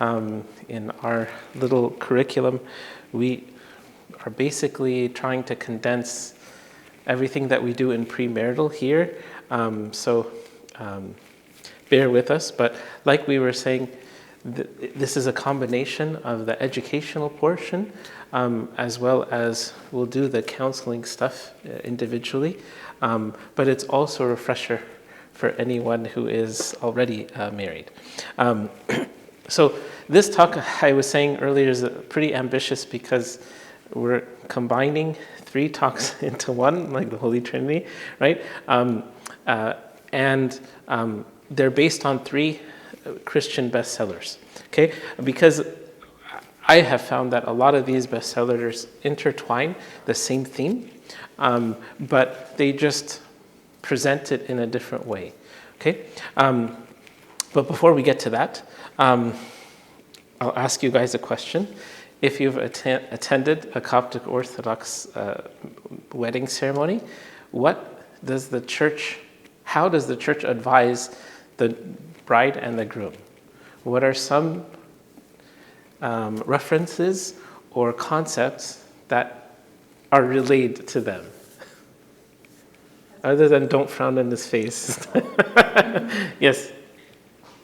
In our little curriculum, we are basically trying to condense everything that we do in premarital here. So bear with us. But like we were saying, this is a combination of the educational portion as well as we'll do the counseling stuff individually. But it's also a refresher for anyone who is already married. So this talk, I was saying earlier, is pretty ambitious because we're combining 3 talks into one, like the Holy Trinity, right? And they're based on 3 Christian bestsellers, okay? Because I have found that a lot of these bestsellers intertwine the same theme, but they just present it in a different way, okay? But before we get to that, I'll ask you guys a question. If you've attended a Coptic Orthodox wedding ceremony, how does the church advise the bride and the groom? What are some references or concepts that are relayed to them? Other than don't frown in his face. Yes?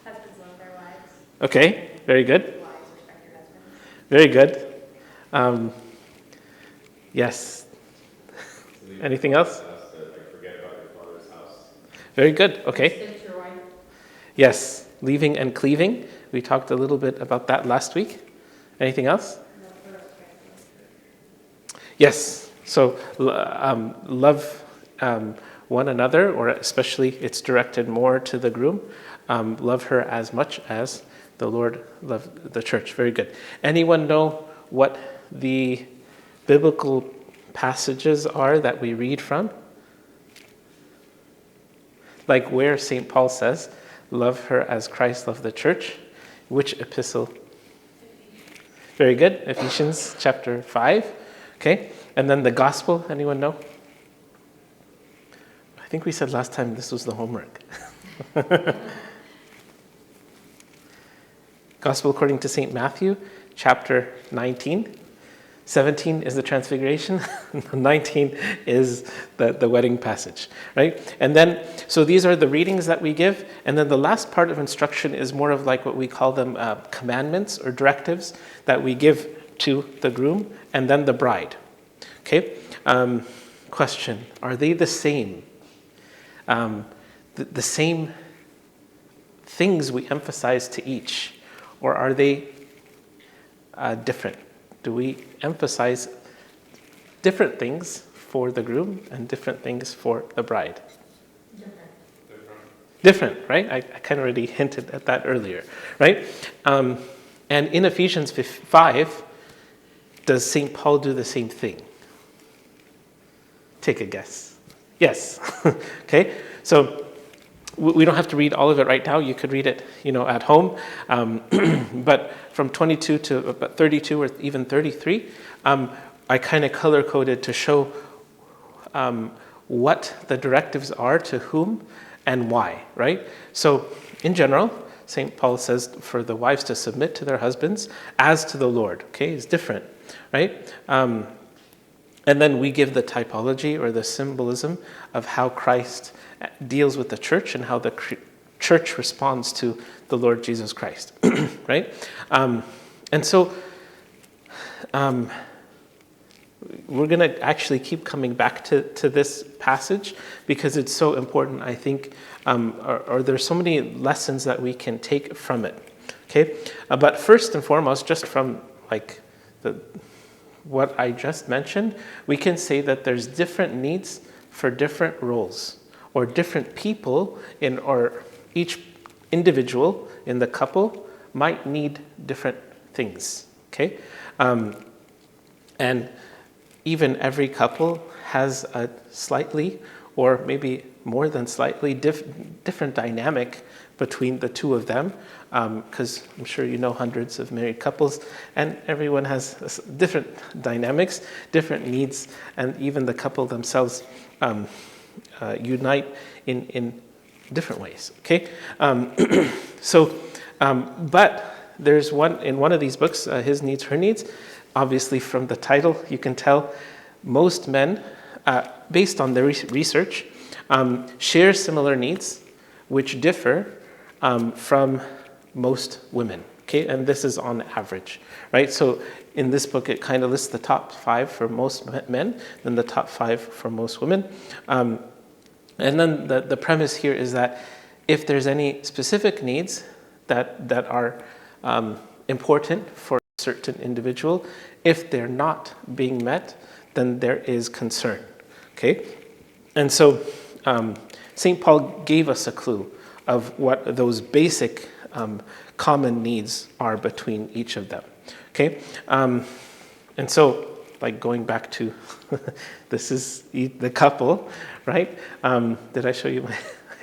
Husbands love their wives. Okay, very good. Wives respect your husbands. Very good. Yes. Anything else? Forget about your father's house. Very good. Okay. Stick to your wife. Yes. Leaving and cleaving. We talked a little bit about that last week. Anything else? Yes. So love one another, or especially it's directed more to the groom. Love her as much as the Lord loved the church. Very good. Anyone know what the biblical passages are that we read from? Like where St. Paul says, love her as Christ loved the church. Which epistle? Very good. Ephesians chapter 5. Okay. And then the gospel, anyone know? I think we said last time this was the homework. Gospel according to St. Matthew, chapter 19. 17 is the transfiguration. 19 is the wedding passage, right? And then, so these are the readings that we give. And then the last part of instruction is more of like what we call them commandments or directives that we give to the groom and then the bride. Okay? Question, are they the same? The same things we emphasize to each, or are they different? Do we emphasize different things for the groom and different things for the bride? Different, right? I kind of already hinted at that earlier, right? And in Ephesians 5, does St. Paul do the same thing? Take a guess. Yes. Okay, so we don't have to read all of it right now. You could read it, at home. But from 22 to about 32 or even 33, I kind of color-coded to show what the directives are to whom and why, right? So in general, St. Paul says for the wives to submit to their husbands as to the Lord. Okay, it's different, right? And then we give the typology or the symbolism of how Christ deals with the church and how the church responds to the Lord Jesus Christ, right? And so we're going to actually keep coming back to this passage because it's so important, I think, or there's so many lessons that we can take from it, okay? But first and foremost, just from like what I just mentioned, we can say that there's different needs for different roles, or different people or each individual in the couple might need different things, okay? And even every couple has a slightly, or maybe more than slightly, different dynamic between the two of them, because I'm sure you know hundreds of married couples, and everyone has different dynamics, different needs, and even the couple themselves unite in different ways, okay? But there's one in one of these books, His Needs, Her Needs. Obviously, from the title, you can tell most men, based on their research, share similar needs, which differ from most women. Okay, and this is on average, right? So in this book, it kind of lists the top 5 for most men, then the top 5 for most women. And then the premise here is that if there's any specific needs that are important for a certain individual, if they're not being met, then there is concern, okay? And so St. Paul gave us a clue of what those basic common needs are between each of them, okay? And so, like going back to, this is the couple, right? Did I show you my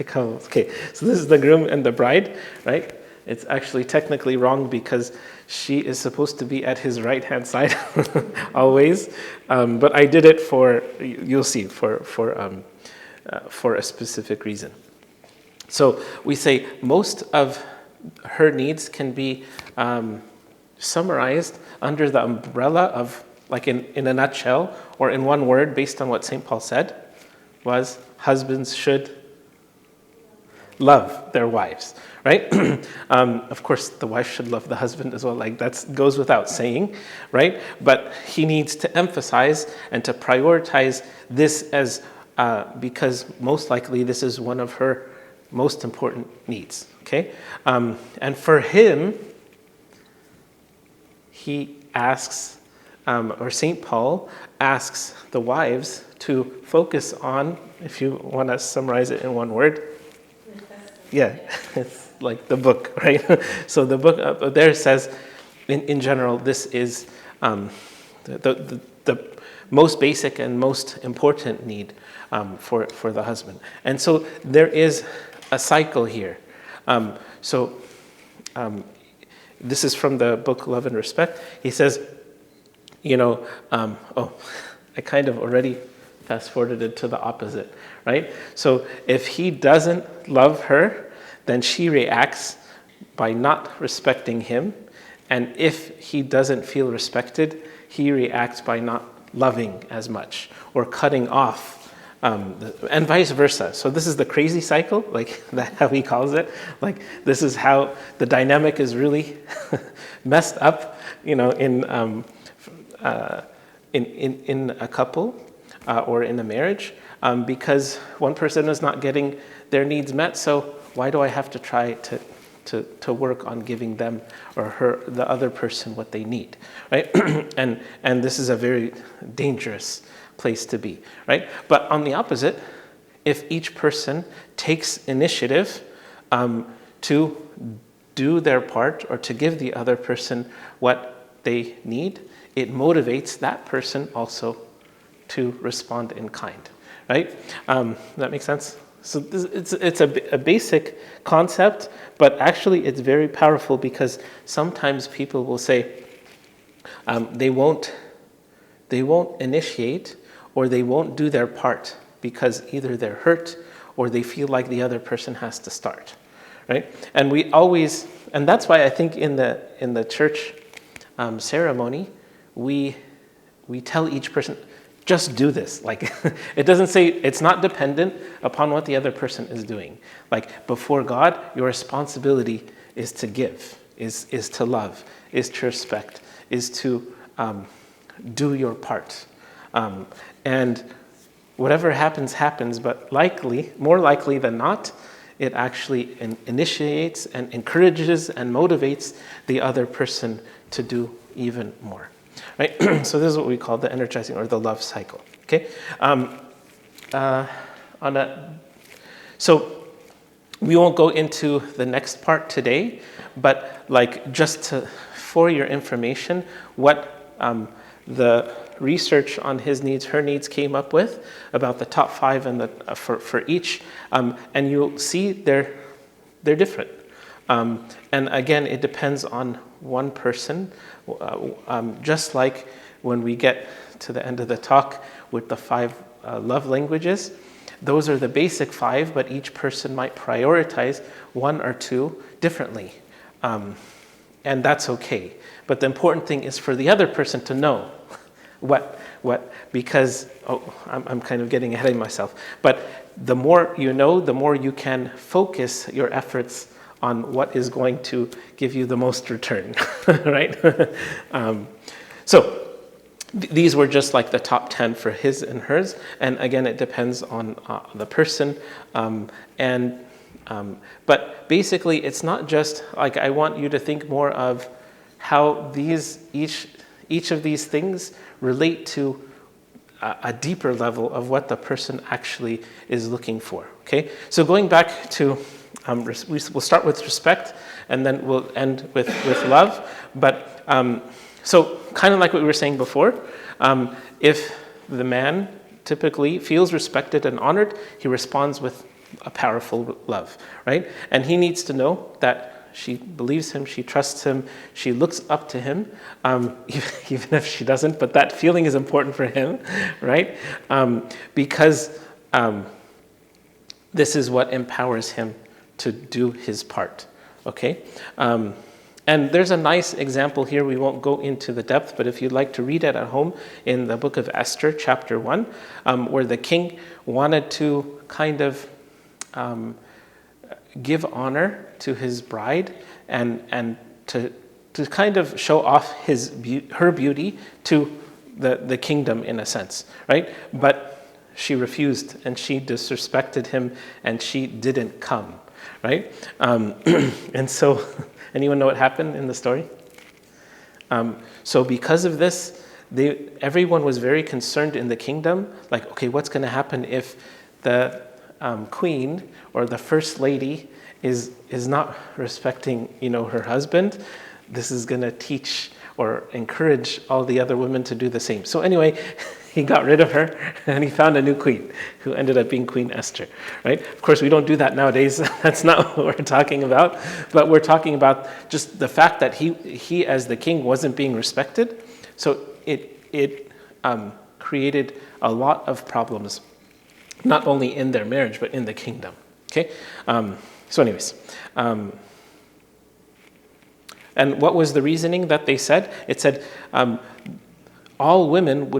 couple? Okay, so this is the groom and the bride, right? It's actually technically wrong because she is supposed to be at his right-hand side always, but I did it for, you'll see, for a specific reason. So we say most of her needs can be summarized under the umbrella of, like in a nutshell, or in one word, based on what St. Paul said, was husbands should love their wives, right? Of course, the wife should love the husband as well. Like that goes without saying, right? But he needs to emphasize and to prioritize this as because most likely this is one of her most important needs. Okay, and for him, he asks, or St. Paul asks the wives to focus on, if you want to summarize it in one word. Yeah, it's like the book, right? So the book up there says, in general, this is the most basic and most important need for the husband. And so there is a cycle here. This is from the book Love and Respect. He says, I kind of already fast forwarded it to the opposite, right? So if he doesn't love her, then she reacts by not respecting him. And if he doesn't feel respected, he reacts by not loving as much or cutting off, and vice versa. So this is the crazy cycle, like that, how he calls it. Like this is how the dynamic is really messed up, in a couple or in a marriage, because one person is not getting their needs met. So why do I have to try to work on giving them or the other person what they need, right? and this is a very dangerous place to be, right? But on the opposite, if each person takes initiative to do their part or to give the other person what they need, it motivates that person also to respond in kind, right? Does that make sense? So it's a basic concept, but actually it's very powerful because sometimes people will say they won't initiate or they won't do their part because either they're hurt or they feel like the other person has to start, right? And that's why I think in the church ceremony we tell each person, just do this. Like it doesn't say, it's not dependent upon what the other person is doing. Like before God, your responsibility is to give, is to love, is to respect, is to do your part. And whatever happens, but more likely than not, it actually initiates and encourages and motivates the other person to do even more. Right? So this is what we call the energizing or the love cycle. Okay. So we won't go into the next part today, but for your information, what the research on his needs, her needs came up with about the top 5 and for each, and you'll see they're different. And again, it depends on one person, just like when we get to the end of the talk with the 5 love languages. Those are the basic 5, but each person might prioritize 1 or 2 differently. and that's okay. But the important thing is for the other person to know because, I'm kind of getting ahead of myself. But the more you know, the more you can focus your efforts on what is going to give you the most return, right? So these were just like the top 10 for his and hers. And again, it depends on the person. But basically, it's not just like, I want you to think more of how each of these things relate to a deeper level of what the person actually is looking for. Okay, so going back to, we'll start with respect, and then we'll end with love. But so kind of like what we were saying before, if the man typically feels respected and honored, he responds with a powerful love, right? And he needs to know that she believes him, she trusts him, she looks up to him, even if she doesn't, but that feeling is important for him, right? Because this is what empowers him to do his part, okay? And there's a nice example here. We won't go into the depth, but if you'd like to read it at home in the book of Esther, chapter 1, where the king wanted to kind of give honor to his bride and to kind of show off her beauty to the kingdom in a sense, right? But she refused and she disrespected him and she didn't come, right? And so, anyone know what happened in the story? So because of this, everyone was very concerned in the kingdom, like, okay, what's going to happen if the queen or the first lady is not respecting, her husband? This is going to teach or encourage all the other women to do the same. So anyway, he got rid of her and he found a new queen who ended up being Queen Esther, right? Of course, we don't do that nowadays. That's not what we're talking about. But we're talking about just the fact that he as the king wasn't being respected. So it created a lot of problems, not only in their marriage, but in the kingdom, okay? So anyways, and what was the reasoning that they said? It said, all women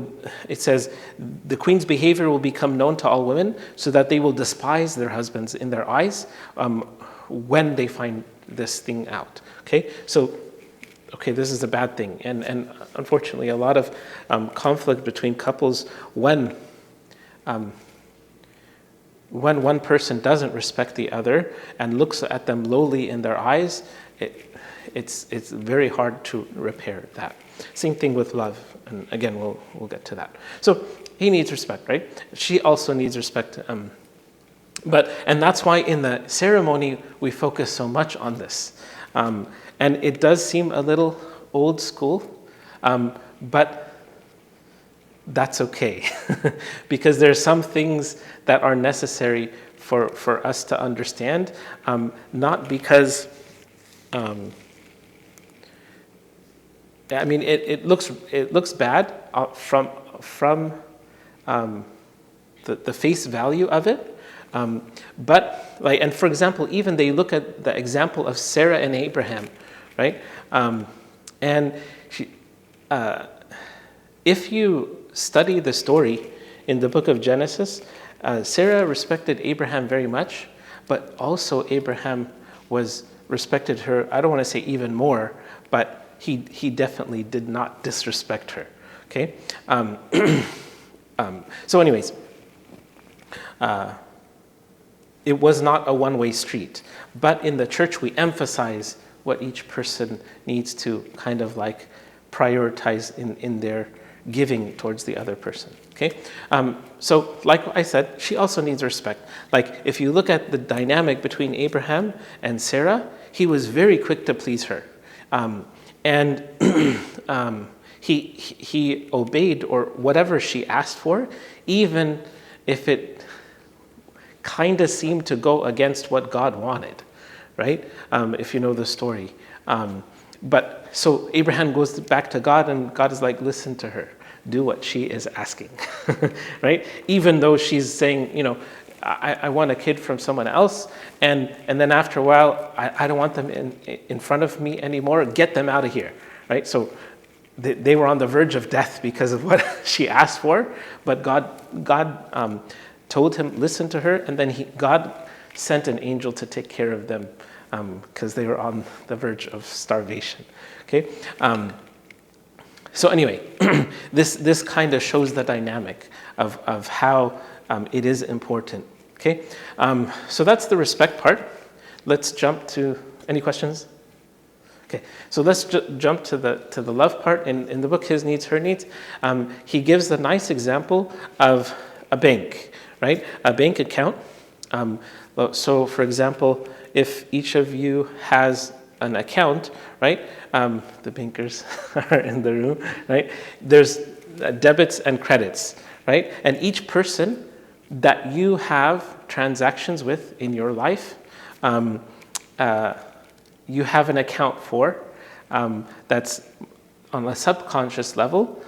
it says, the queen's behavior will become known to all women so that they will despise their husbands in their eyes when they find this thing out, okay? So, okay, this is a bad thing. And unfortunately, a lot of conflict between couples when one person doesn't respect the other and looks at them lowly in their eyes, it's very hard to repair that. Same thing with love, and again, we'll get to that. So he needs respect, right? She also needs respect. And that's why in the ceremony we focus so much on this. And it does seem a little old school, but that's okay, because there's some things that are necessary for us to understand, not because, it looks bad from the face value of it, but and for example, even they look at the example of Sarah and Abraham, right? And if you study the story in the book of Genesis, Sarah respected Abraham very much, but also Abraham respected her, I don't want to say even more, but he definitely did not disrespect her, okay? So anyways, it was not a one-way street, but in the church we emphasize what each person needs to kind of like prioritize in their giving towards the other person, okay? So like I said, she also needs respect. Like if you look at the dynamic between Abraham and Sarah, he was very quick to please her. And he obeyed or whatever she asked for, even if it kind of seemed to go against what God wanted, right? If you know the story. But so Abraham goes back to God and God is like, listen to her, do what she is asking, right? Even though she's saying, I want a kid from someone else, and then after a while, I don't want them in front of me anymore. Get them out of here, right? So they were on the verge of death because of what she asked for, but God told him, listen to her, and then God sent an angel to take care of them because they were on the verge of starvation. Okay. So anyway, this kind of shows the dynamic of how it is important. Okay. So that's the respect part. Let's jump to any questions. Okay, so let's jump to the love part. In the book, His Needs, Her Needs, he gives a nice example of a bank, right? A bank account. So, for example, if each of you has an account, right? The bankers are in the room, right? There's debits and credits, right? And each person that you have transactions with in your life, you have an account for that's on a subconscious level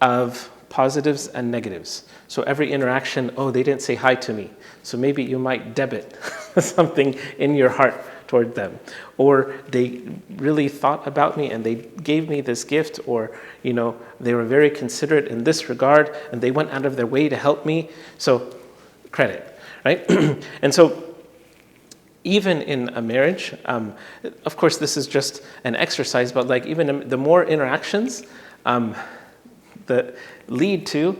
of positives and negatives. So every interaction, they didn't say hi to me. So maybe you might debit something in your heart toward them. Or they really thought about me and they gave me this gift, or, they were very considerate in this regard and they went out of their way to help me. So credit, right? And so even in a marriage, of course, this is just an exercise, but like even the more interactions that lead to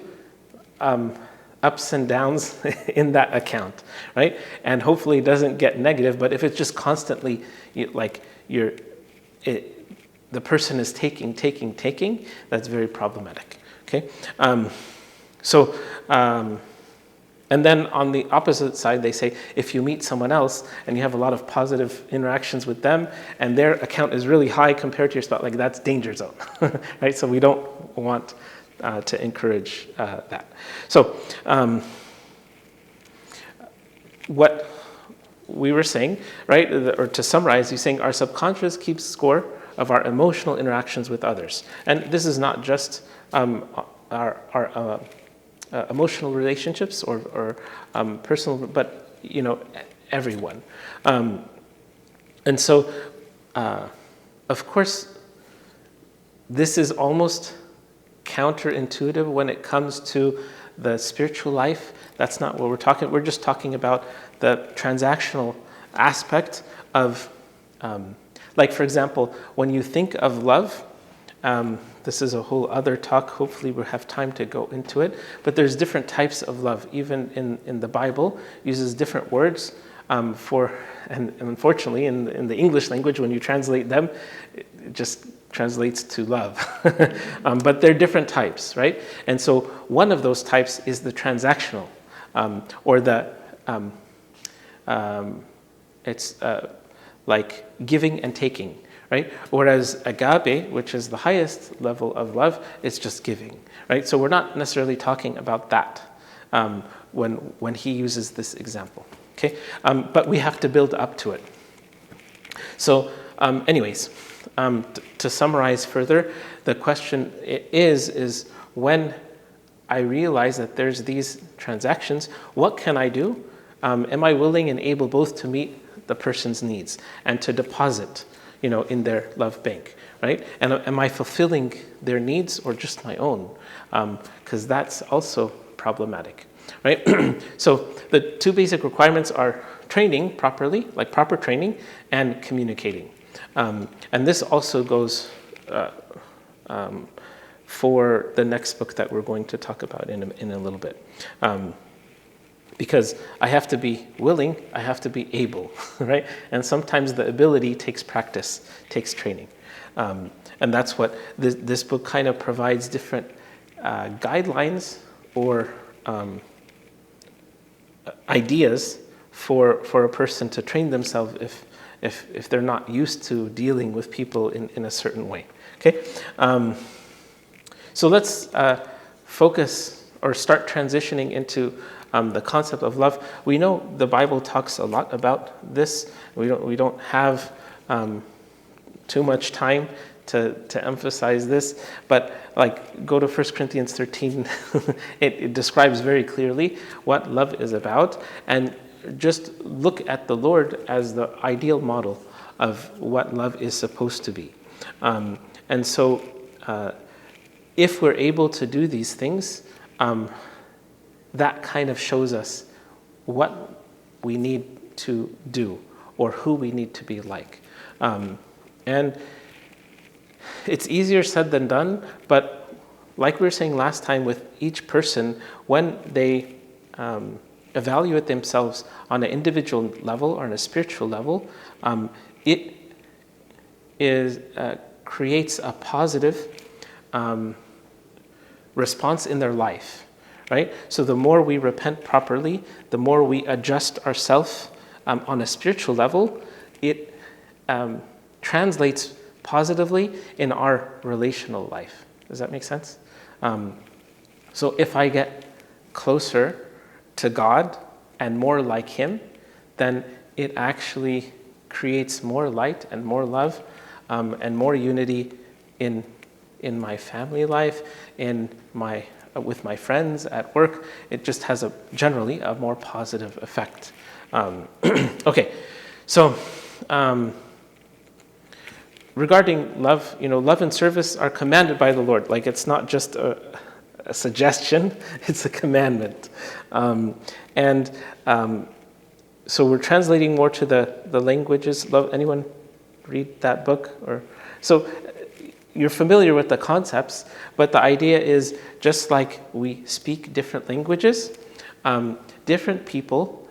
ups and downs in that account, right? And hopefully it doesn't get negative, but if it's just constantly the person is taking, that's very problematic, okay? And then on the opposite side, they say, if you meet someone else and you have a lot of positive interactions with them and their account is really high compared to your spouse, like that's danger zone, right? So we don't want to encourage that. So what we were saying, right, or to summarize, he's saying our subconscious keeps score of our emotional interactions with others. And this is not just our emotional relationships or personal, but everyone. And so, of course, this is almost counterintuitive when it comes to the spiritual life. That's not what we're talking. We're just talking about the transactional aspect of, like for example, when you think of love. This is a whole other talk. Hopefully we'll have time to go into it. But there's different types of love. Even in the Bible, uses different words for, and unfortunately in the English language, when you translate them, it just translates to love. But they're different types, right? And so one of those types is the transactional, or the, it's like giving and taking. Right? Whereas agape, which is the highest level of love, is just giving. Right? So we're not necessarily talking about that when he uses this example. Okay? But we have to build up to it. So anyways, to summarize further, the question is when I realize that there's these transactions, what can I do? Am I willing and able both to meet the person's needs and to deposit in their love bank, right? And am I fulfilling their needs or just my own? Because that's also problematic, right? So the two basic requirements are training properly, like proper training, and communicating. And this also goes for the next book that we're going to talk about in a little bit. Because I have to be willing, I have to be able, right? And sometimes the ability takes practice, takes training. And that's what this book kind of provides different guidelines or ideas for a person to train themselves if they're not used to dealing with people in a certain way, okay? So let's focus or start transitioning into the concept of love. We know the Bible talks a lot about this. We don't have too much time to emphasize this, but like go to 1 Corinthians 13. It describes very clearly what love is about, and just look at the Lord as the ideal model of what love is supposed to be. And so if we're able to do these things, that kind of shows us what we need to do or who we need to be like. And it's easier said than done, but like we were saying last time, with each person, when they evaluate themselves on an individual level or on a spiritual level, it creates a positive response in their life, right? So the more we repent properly, the more we adjust ourselves on a spiritual level, it translates positively in our relational life. Does that make sense? So if I get closer to God and more like Him, then it actually creates more light and more love and more unity in my family life, with my friends at work. It just has generally a more positive effect. Okay, so regarding love, love and service are commanded by the Lord. Like, it's not just a suggestion, it's a commandment. So we're translating more to the languages. Anyone read that book? So you're familiar with the concepts, but the idea is just like we speak different languages, different people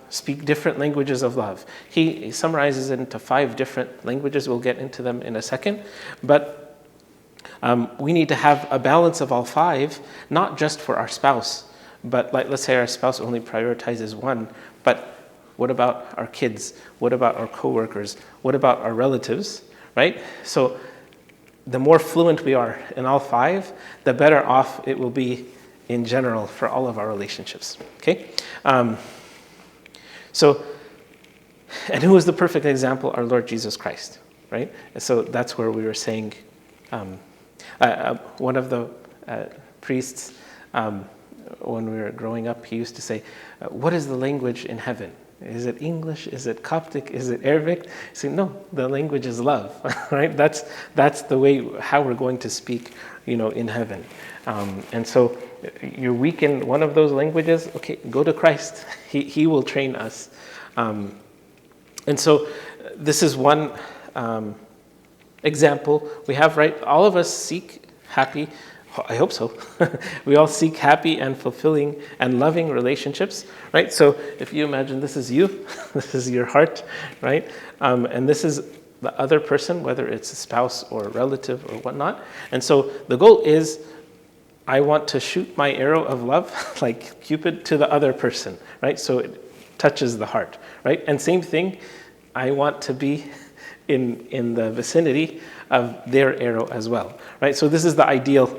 speak different languages of love. He summarizes it into 5 different languages. We'll get into them in a second. But we need to have a balance of all 5, not just for our spouse, but let's say our spouse only prioritizes one, but what about our kids? What about our coworkers? What about our relatives, right? So the more fluent we are in all 5, the better off it will be in general for all of our relationships, okay? And who is the perfect example? Our Lord Jesus Christ, right? So that's where we were saying, one of the priests, when we were growing up, he used to say, what is the language in heaven? Is it English? Is it Coptic? Is it Arabic? He said, no, the language is love, right? That's the way, how we're going to speak, in heaven. And so you're weak in one of those languages, okay, go to Christ. He will train us. And so this is one example we have, right? All of us seek happy, I hope so. We all seek happy and fulfilling and loving relationships, right? So if you imagine this is you, this is your heart, right? And this is the other person, whether it's a spouse or a relative or whatnot. And so the goal is, I want to shoot my arrow of love, like Cupid, to the other person, right? So it touches the heart, right? And same thing, I want to be in the vicinity of their arrow as well, right? So this is the ideal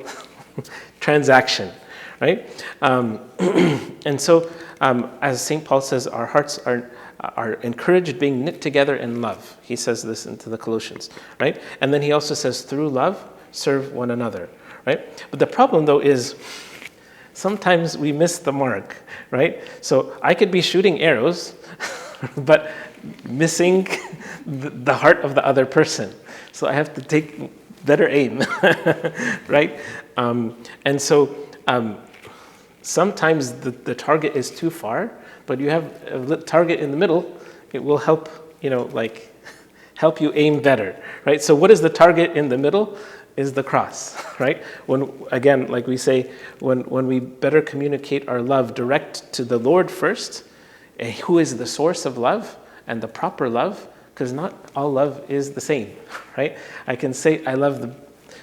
transaction, right? And so, as St. Paul says, our hearts are encouraged being knit together in love. He says this into the Colossians, right? And then he also says, through love, serve one another, right? But the problem, though, is sometimes we miss the mark, right? So I could be shooting arrows, but missing the heart of the other person. So I have to take better aim, right? And so sometimes the target is too far, but you have a target in the middle. It will help, help you aim better, right? So what is the target in the middle? Is the cross, right? When, again, like we say, when we better communicate our love direct to the Lord first, who is the source of love and the proper love, because not all love is the same, right? I can say I love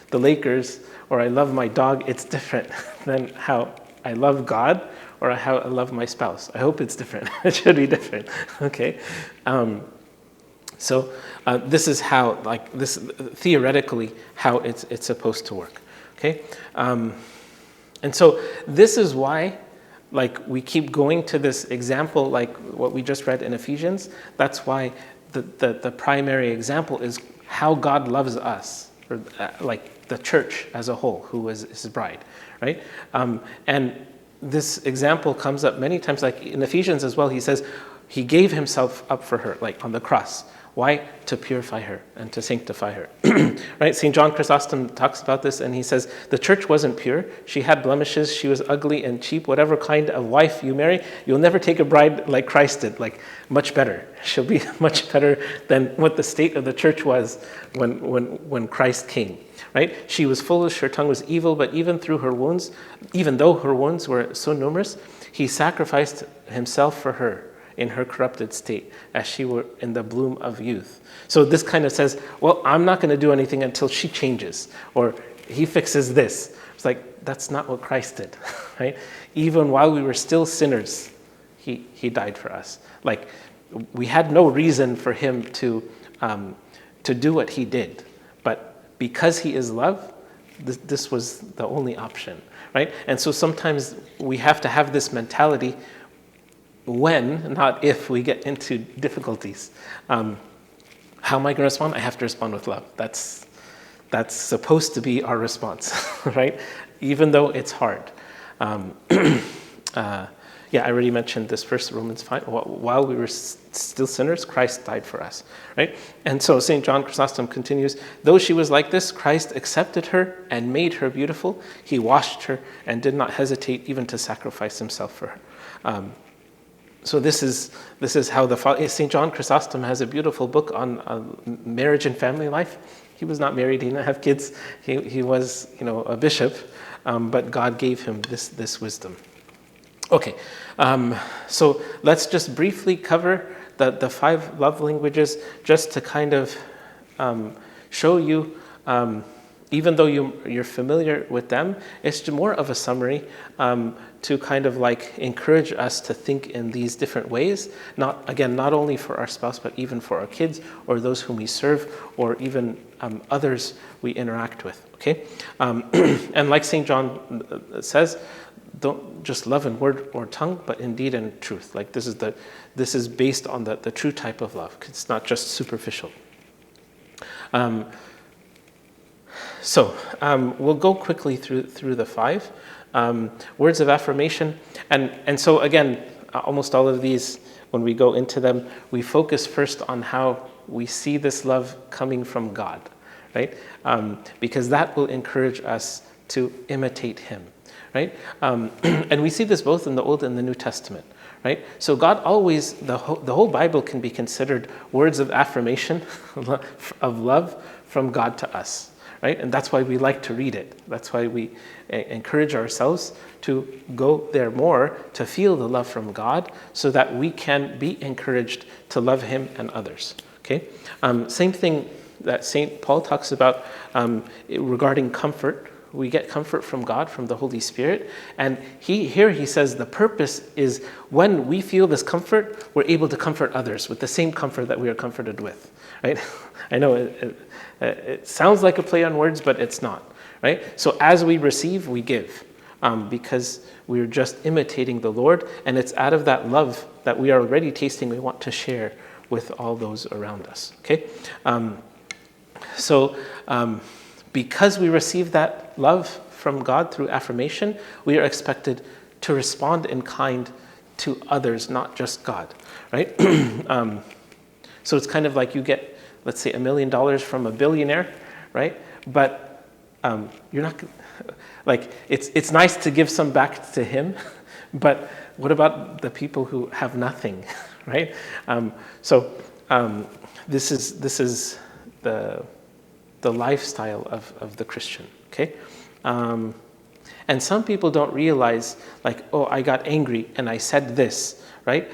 the Lakers or I love my dog. It's different than how I love God or how I love my spouse. I hope it's different. It should be different, okay? So this is how, this theoretically, how it's supposed to work, okay? And so this is why, we keep going to this example, like what we just read in Ephesians. That's why the primary example is how God loves us, or like the church as a whole, who was his bride, right? And this example comes up many times, like in Ephesians as well. He says he gave himself up for her, like on the cross. Why? To purify her and to sanctify her. Right? St. John Chrysostom talks about this, and he says the church wasn't pure. She had blemishes. She was ugly and cheap. Whatever kind of wife you marry, you'll never take a bride like Christ did, like much better. She'll be much better than what the state of the church was when Christ came. Right? She was foolish. Her tongue was evil. But even though her wounds were so numerous, he sacrificed himself for her in her corrupted state, as she were in the bloom of youth. So this kind of says, well, I'm not going to do anything until she changes, or he fixes this. It's like, that's not what Christ did, right? Even while we were still sinners, he died for us. Like, we had no reason for him to do what he did, but because he is love, this was the only option, right? And so sometimes we have to have this mentality when, not if, we get into difficulties. How am I going to respond? I have to respond with love. That's supposed to be our response, right? Even though it's hard. I already mentioned this verse, Romans 5. While we were still sinners, Christ died for us, right? And so St. John Chrysostom continues, though she was like this, Christ accepted her and made her beautiful. He washed her and did not hesitate even to sacrifice himself for her. So this is how St. John Chrysostom has a beautiful book on marriage and family life. He was not married, he didn't have kids. He was, a bishop, but God gave him this wisdom. Okay, so let's just briefly cover the 5 love languages, just to kind of show you. Even though you're familiar with them, it's more of a summary to kind of like encourage us to think in these different ways. Not only for our spouse, but even for our kids or those whom we serve, or even others we interact with. Okay, and like St. John says, don't just love in word or tongue, but in deed and truth. Like this is based on the true type of love. It's not just superficial. So we'll go quickly through the 5 words of affirmation, and so again, almost all of these, when we go into them, we focus first on how we see this love coming from God, right? Because that will encourage us to imitate Him, right? And we see this both in the Old and the New Testament, right? So God always, the whole Bible can be considered words of affirmation of love from God to us. Right? And that's why we like to read it. That's why we encourage ourselves to go there more, to feel the love from God, so that we can be encouraged to love Him and others. Okay? Same thing that St. Paul talks about regarding comfort. We get comfort from God, from the Holy Spirit. And he says the purpose is when we feel this comfort, we're able to comfort others with the same comfort that we are comforted with. Right? I know it sounds like a play on words, but it's not. Right? So as we receive, we give. Because we're just imitating the Lord. And it's out of that love that we are already tasting, we want to share with all those around us. Okay? Because we receive that love from God through affirmation, we are expected to respond in kind to others, not just God, right? So it's kind of like you get, let's say, $1 million from a billionaire, right? But you're not, like, it's nice to give some back to him, but what about the people who have nothing, right? This is the lifestyle of the Christian, okay? And some people don't realize, like, oh, I got angry and I said this, right?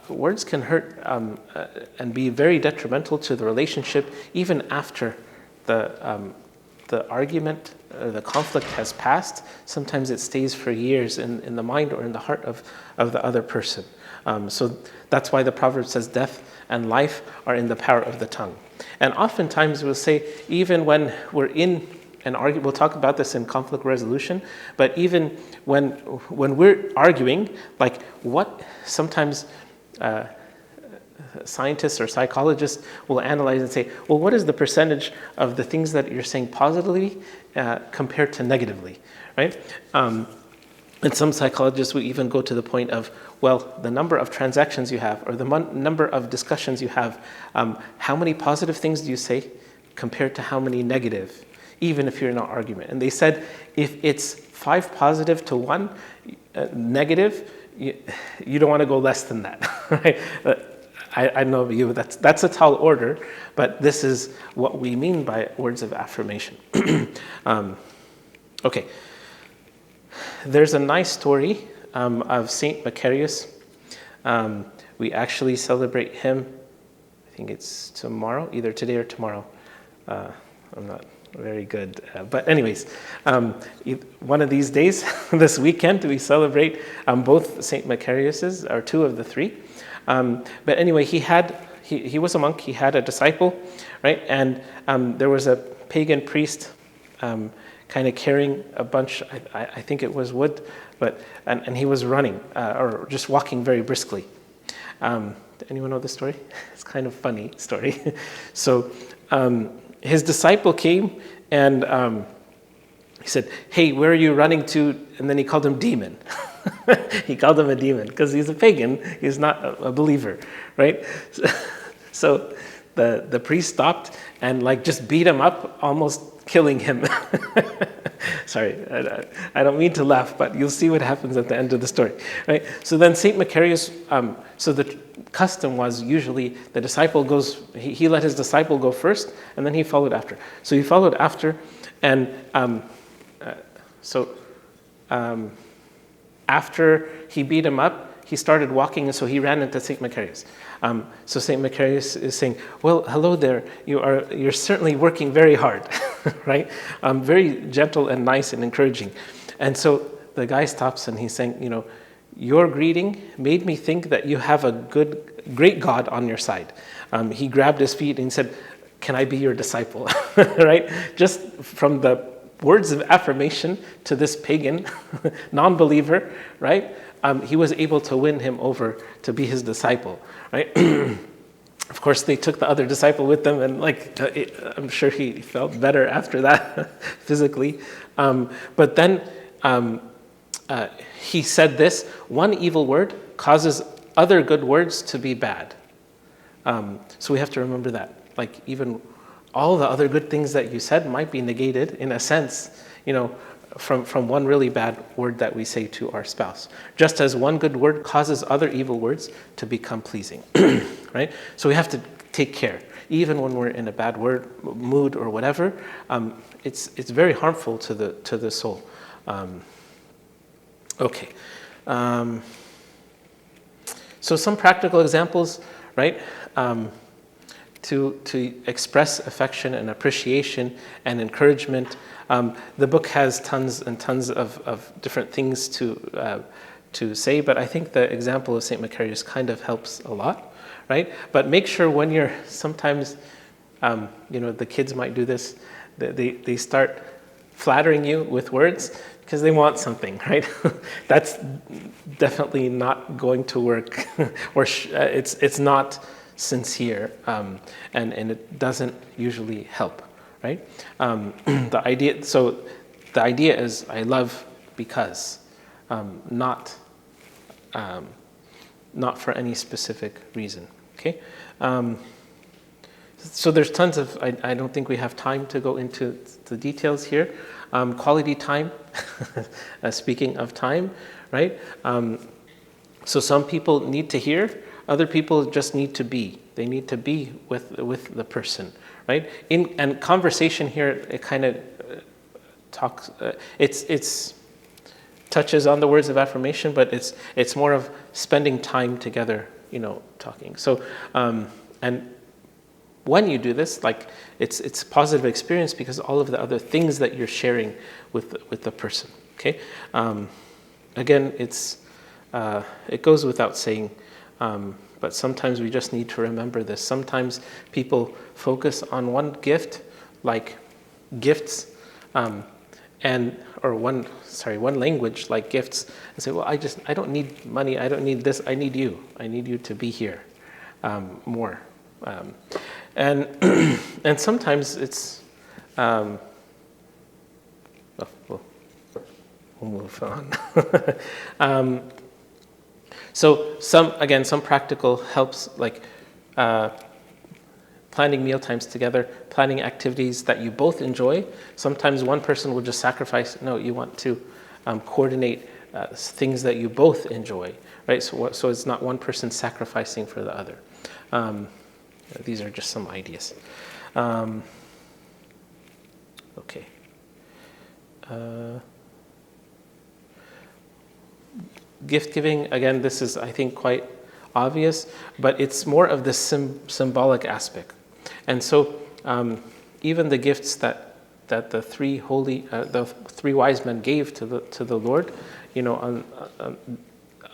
Words can hurt and be very detrimental to the relationship even after the argument, the conflict has passed. Sometimes it stays for years in the mind or in the heart of the other person. So that's why the proverb says death and life are in the power of the tongue. And oftentimes we'll say, even when we're in an argument, we'll talk about this in conflict resolution, but even when we're arguing, like sometimes scientists or psychologists will analyze and say, well, what is the percentage of the things that you're saying positively compared to negatively, right? And some psychologists will even go to the point of, well, the number of transactions you have or the number of discussions you have, how many positive things do you say compared to how many negative, even if you're in an argument. And they said if it's 5 positive to 1 negative, you don't want to go less than that, right? I know of you, that's a tall order, but this is what we mean by words of affirmation. Okay. There's a nice story of Saint Macarius. We actually celebrate him, I think it's tomorrow, either today or tomorrow. I'm not very good. But anyways, one of these days, this weekend, we celebrate both Saint Macariuses, or 2 of the 3. But anyway, he was a monk, he had a disciple, right? And there was a pagan priest kind of carrying a bunch, I think it was wood, and he was running, or just walking very briskly. Anyone know this story? It's kind of funny story. So his disciple came and he said, hey, where are you running to? And then he called him demon. He called him a demon because he's a pagan. He's not a believer, right? So the priest stopped and just beat him up, almost killing him. Sorry, I don't mean to laugh, but you'll see what happens at the end of the story, right? So then Saint Macarius, so the custom was usually the disciple goes, he let his disciple go first, and then he followed after. So he followed after, and after he beat him up, he started walking, and so he ran into Saint Macarius. So Saint Macarius is saying, well, hello there, you're certainly working very hard, right? Very gentle and nice and encouraging. And so the guy stops and he's saying, your greeting made me think that you have a great God on your side. He grabbed his feet and he said, can I be your disciple, right? Just from the words of affirmation to this pagan non-believer, right? He was able to win him over to be his disciple, right? Of course, they took the other disciple with them, and I'm sure he felt better after that physically. But then he said this: one evil word causes other good words to be bad. So we have to remember that. Even all the other good things that you said might be negated in a sense, from one really bad word that we say to our spouse. Just as one good word causes other evil words to become pleasing, right? So we have to take care. Even when we're in a bad mood or whatever, it's very harmful to the soul. Okay. So some practical examples, right? To express affection and appreciation and encouragement. The book has tons and tons of different things to say, but I think the example of St. Macarius kind of helps a lot, right? But make sure when you're sometimes, the kids might do this, they start flattering you with words because they want something, right? That's definitely not going to work, or it's not sincere, and it doesn't usually help, right? The idea is I love because, not for any specific reason. Okay. So there's tons of. I don't think we have time to go into the details here. Quality time. Speaking of time, right? So some people need to hear. Other people just need to be. They need to be with the person, right? And conversation here, it kind of talks. It's touches on the words of affirmation, but it's more of spending time together, talking. So and when you do this, it's a positive experience because all of the other things that you're sharing with the person. Okay. Again, it goes without saying. But sometimes we just need to remember this. Sometimes people focus on one gift, like gifts, one language like gifts, and say, well, I don't need money, I don't need this, I need you to be here. more. And and sometimes it's, well, we'll move on. So some practical helps, like planning meal times together, planning activities that you both enjoy. Sometimes one person will just sacrifice. No, you want to coordinate things that you both enjoy, right? So it's not one person sacrificing for the other. These are just some ideas. Okay. Gift giving, again, this is, I think, quite obvious, but it's more of the symbolic aspect. And so even the gifts that the three wise men gave to the Lord,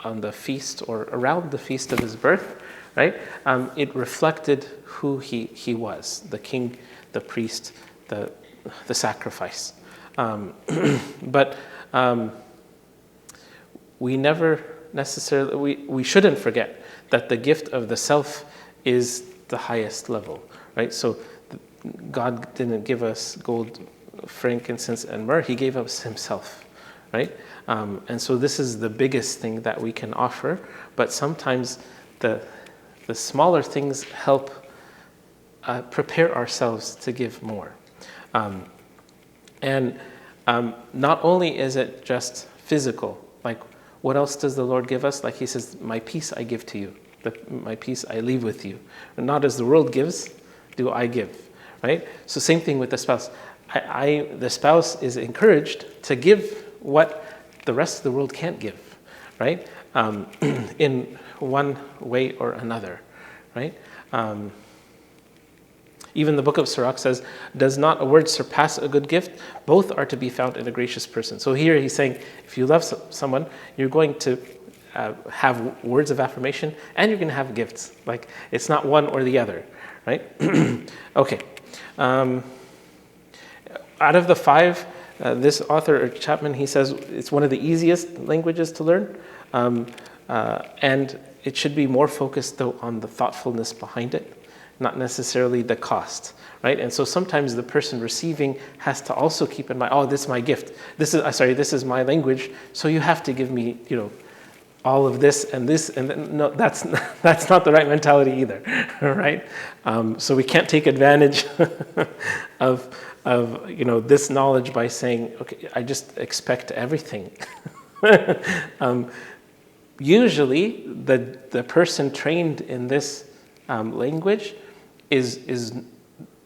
on the feast or around the feast of his birth, right? It reflected who he was: the king, the priest, the sacrifice. But we never necessarily, we shouldn't forget that the gift of the self is the highest level, right? So God didn't give us gold, frankincense, and myrrh. He gave us himself, right? And so this is the biggest thing that we can offer. But sometimes the smaller things help prepare ourselves to give more. And not only is it just physical, like what else does the Lord give us? Like he says, my peace I give to you. My peace I leave with you. And not as the world gives, do I give, right? So same thing with the spouse. The spouse is encouraged to give what the rest of the world can't give, right? In one way or another, right? Even the book of Sirach says, does not a word surpass a good gift? Both are to be found in a gracious person. So here he's saying, if you love someone, you're going to have words of affirmation and you're going to have gifts. Like, it's not one or the other, right? Okay. Out of the five, this author, Chapman, he says it's one of the easiest languages to learn. And it should be more focused, though, on the thoughtfulness behind it, not necessarily the cost, right? And so sometimes the person receiving has to also keep in mind, oh, this is my gift. This is my language, so you have to give me, all of this and this, and then, no, that's not the right mentality either, right? So we can't take advantage of this knowledge by saying, okay, I just expect everything. Usually, the person trained in this language is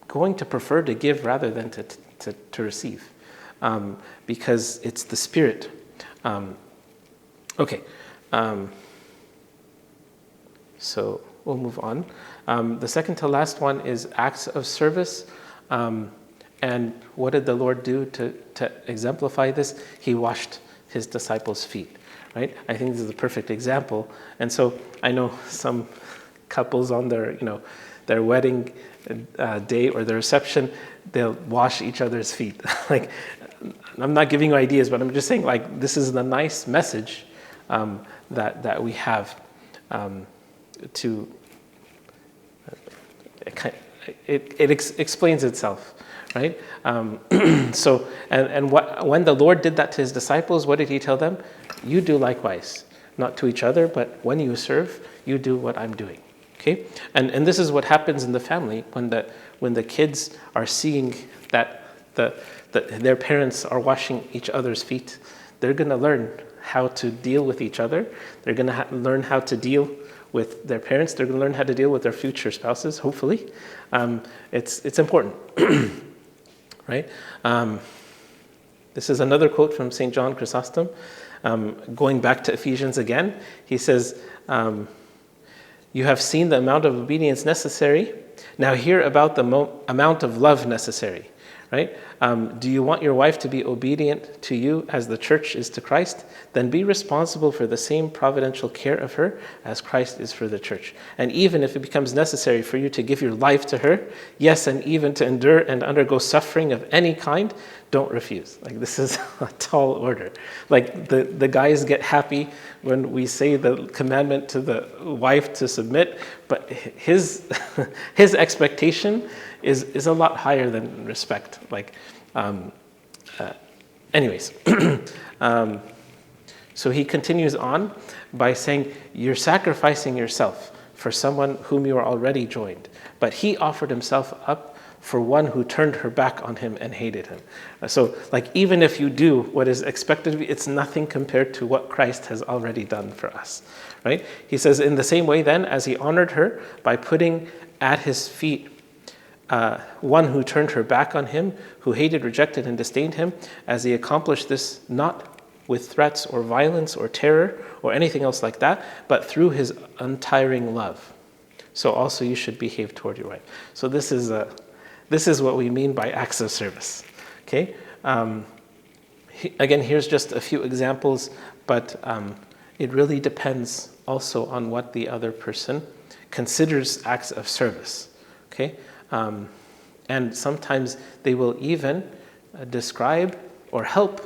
going to prefer to give rather than to receive, because it's the spirit. Okay. So we'll move on. The second to last one is acts of service. And what did the Lord do to exemplify this? He washed his disciples' feet, right? I think this is a perfect example. And so I know some couples on their wedding day or their reception, they'll wash each other's feet. Like, I'm not giving you ideas, but I'm just saying, like, this is the nice message that we have to. It explains itself, right? So, when the Lord did that to his disciples, what did he tell them? You do likewise, not to each other, but when you serve, you do what I'm doing. Okay, and this is what happens in the family when the kids are seeing that their parents are washing each other's feet. They're going to learn how to deal with each other. They're going to learn how to deal with their parents. They're going to learn how to deal with their future spouses, hopefully. It's important, right? This is another quote from St. John Chrysostom. Going back to Ephesians again, he says, you have seen the amount of obedience necessary. Now hear about the amount of love necessary, right? Do you want your wife to be obedient to you as the church is to Christ? Then be responsible for the same providential care of her as Christ is for the church. And even if it becomes necessary for you to give your life to her, yes, and even to endure and undergo suffering of any kind, don't refuse. Like, this is a tall order. Like, the guys get happy when we say the commandment to the wife to submit, but his his expectation is a lot higher than respect. Like, anyways, so he continues on by saying, "You're sacrificing yourself for someone whom you are already joined, but he offered himself up for one who turned her back on him and hated him." So, like, even if you do what is expected of you, it's nothing compared to what Christ has already done for us, right? He says, "In the same way then, as he honored her by putting at his feet one who turned her back on him, who hated, rejected, and disdained him, as he accomplished this not with threats or violence or terror or anything else like that, but through his untiring love. So also you should behave toward your wife." So this is what we mean by acts of service. Okay. Again, here's just a few examples, but it really depends also on what the other person considers acts of service. Okay. And sometimes they will even describe or help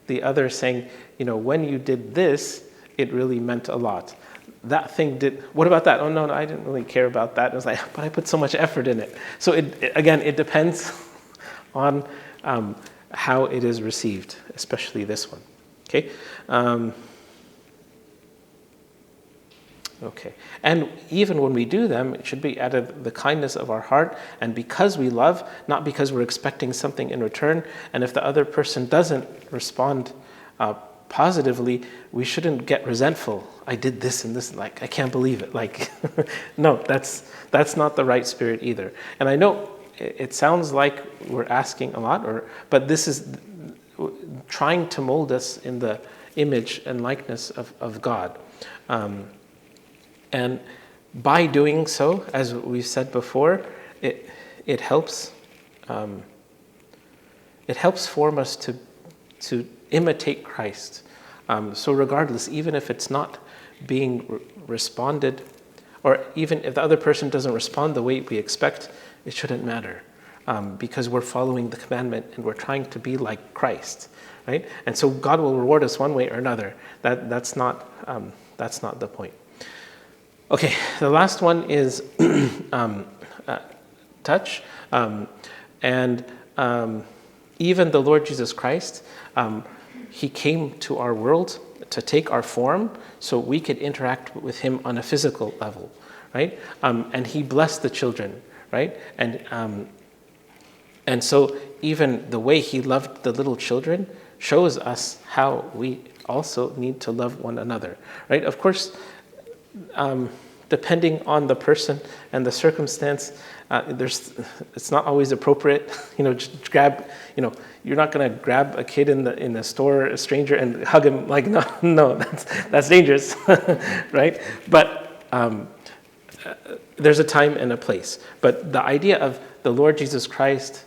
the other, saying, when you did this, it really meant a lot. That thing did, what about that? Oh, no, I didn't really care about that. It was like, but I put so much effort in it. So it depends on how it is received, especially this one. Okay. Okay. And even when we do them, it should be out of the kindness of our heart and because we love, not because we're expecting something in return. And if the other person doesn't respond positively, we shouldn't get resentful. I did this and this, like, I can't believe it. Like, no, that's not the right spirit either. And I know it sounds like we're asking a lot, but this is trying to mold us in the image and likeness of God. And by doing so, as we've said before, it helps form us to imitate Christ. So regardless, even if it's not being responded, or even if the other person doesn't respond the way we expect, it shouldn't matter, because we're following the commandment and we're trying to be like Christ, right? And so God will reward us one way or another. That's not the point. Okay, the last one is touch, and even the Lord Jesus Christ, he came to our world to take our form so we could interact with him on a physical level, right? And he blessed the children, right? And so even the way he loved the little children shows us how we also need to love one another, right? Of course, depending on the person and the circumstance, it's not always appropriate. Just grab. You're not going to grab a kid in the store, a stranger, and hug him. Like, no, that's dangerous, right? But there's a time and a place. But the idea of the Lord Jesus Christ,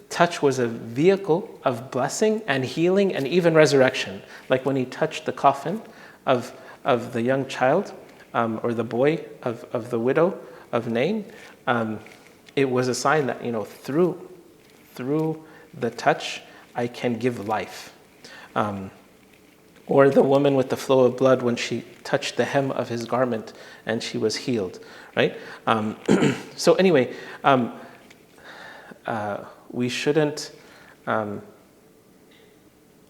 touch was a vehicle of blessing and healing and even resurrection. Like when he touched the coffin of the young child, or the boy of the widow of Nain, it was a sign that through the touch I can give life. Or the woman with the flow of blood when she touched the hem of his garment and she was healed, right? So anyway, we shouldn't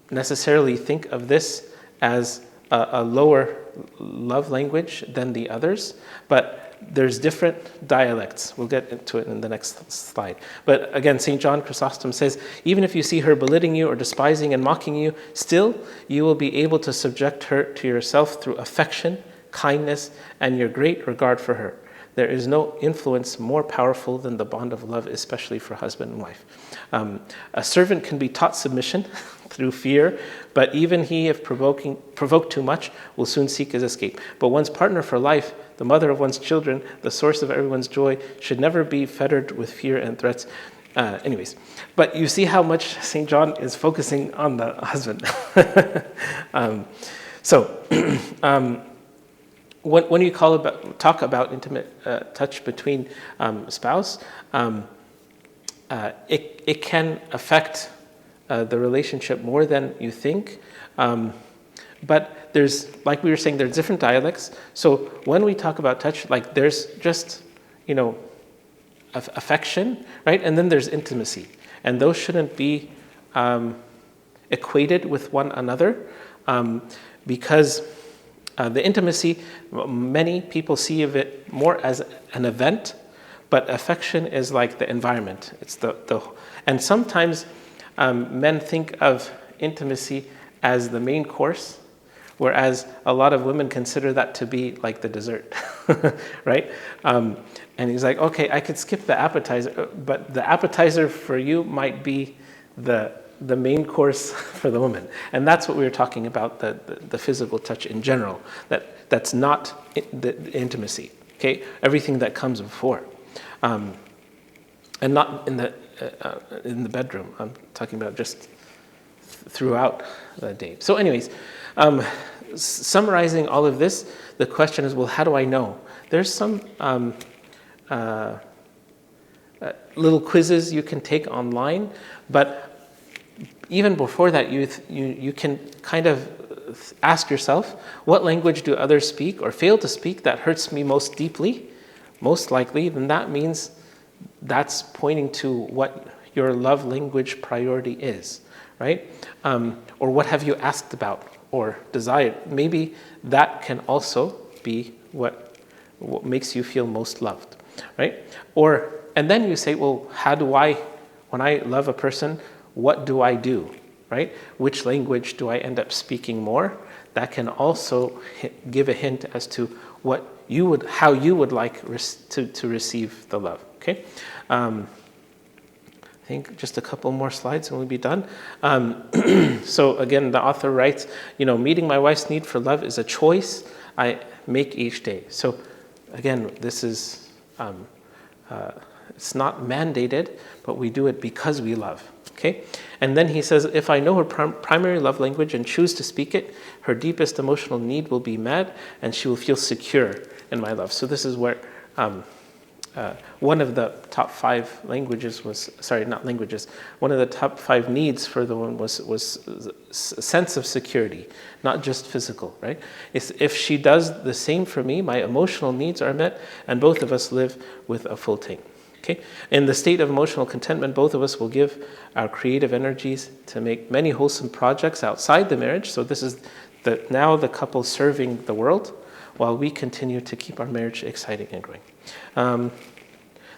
necessarily think of this as a lower love language than the others, but there's different dialects. We'll get into it in the next slide. But again, St. John Chrysostom says, even if you see her belittling you or despising and mocking you, still you will be able to subject her to yourself through affection, kindness, and your great regard for her. There is no influence more powerful than the bond of love, especially for husband and wife. A servant can be taught submission through fear, but even he, if provoked too much, will soon seek his escape. But one's partner for life, the mother of one's children, the source of everyone's joy, should never be fettered with fear and threats. Anyways, but you see how much St. John is focusing on the husband. When you talk about intimate touch between spouse, it can affect the relationship more than you think, but there's, like we were saying, there's different dialects. So when we talk about touch, like there's just, affection, right? And then there's intimacy. And those shouldn't be equated with one another because the intimacy, many people see of it more as an event, but affection is like the environment. It's and sometimes men think of intimacy as the main course, whereas a lot of women consider that to be like the dessert, right? And he's like, okay, I could skip the appetizer, but the appetizer for you might be the main course for the woman. And that's what we were talking about, the physical touch in general, that's not the intimacy, okay? Everything that comes before. And not in the bedroom. I'm talking about just throughout the day. So anyways, summarizing all of this, the question is, well, how do I know? There's some little quizzes you can take online, but even before that, you can kind of ask yourself, what language do others speak or fail to speak that hurts me most deeply? Most likely, then that means that's pointing to what your love language priority is, right? Or what have you asked about or desired? Maybe that can also be what makes you feel most loved, right? And then you say, well, when I love a person, what do I do, right? Which language do I end up speaking more? That can also give a hint as to how you would like to receive the love, okay? I think just a couple more slides and we'll be done. So again, the author writes, meeting my wife's need for love is a choice I make each day. So again, this is, it's not mandated, but we do it because we love, okay? And then he says, if I know her primary love language and choose to speak it, her deepest emotional need will be met and she will feel secure in my love. So this is where one of the top 5 languages one of the top 5 needs for the one was a sense of security, not just physical, right? If she does the same for me, my emotional needs are met and both of us live with a full tank. Okay? In the state of emotional contentment, both of us will give our creative energies to make many wholesome projects outside the marriage. So this is now the couple serving the world while we continue to keep our marriage exciting and growing.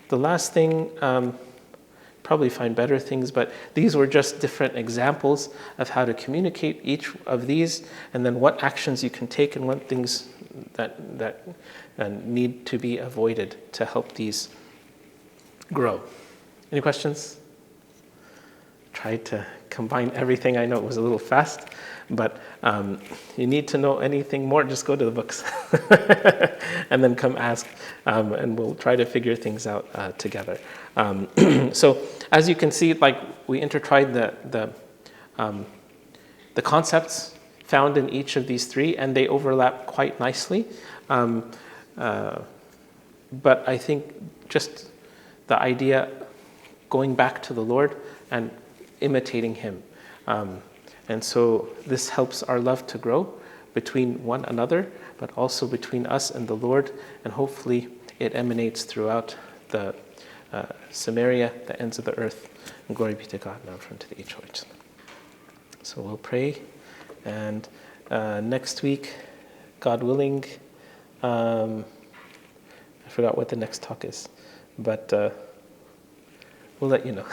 The last thing, probably find better things, but these were just different examples of how to communicate each of these and then what actions you can take and what things that need to be avoided to help these grow. Any questions? Tried to combine everything. I know it was a little fast, but you need to know anything more, just go to the books and then come ask, and we'll try to figure things out together. So as you can see, like we intertwined the concepts found in each of these 3, and they overlap quite nicely. But I think just the idea going back to the Lord and imitating him. And so this helps our love to grow between one another, but also between us and the Lord, and hopefully it emanates throughout the Samaria, the ends of the earth. And glory be to God now from to the age of age. So we'll pray, and next week, God willing, I forgot what the next talk is, but we'll let you know.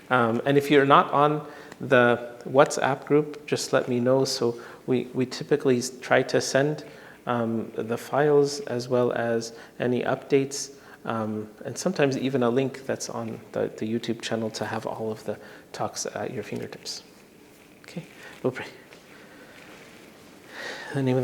And if you're not on the WhatsApp group, just let me know. So we typically try to send the files as well as any updates, and sometimes even a link that's on the YouTube channel to have all of the talks at your fingertips. Okay, we'll pray. In the name of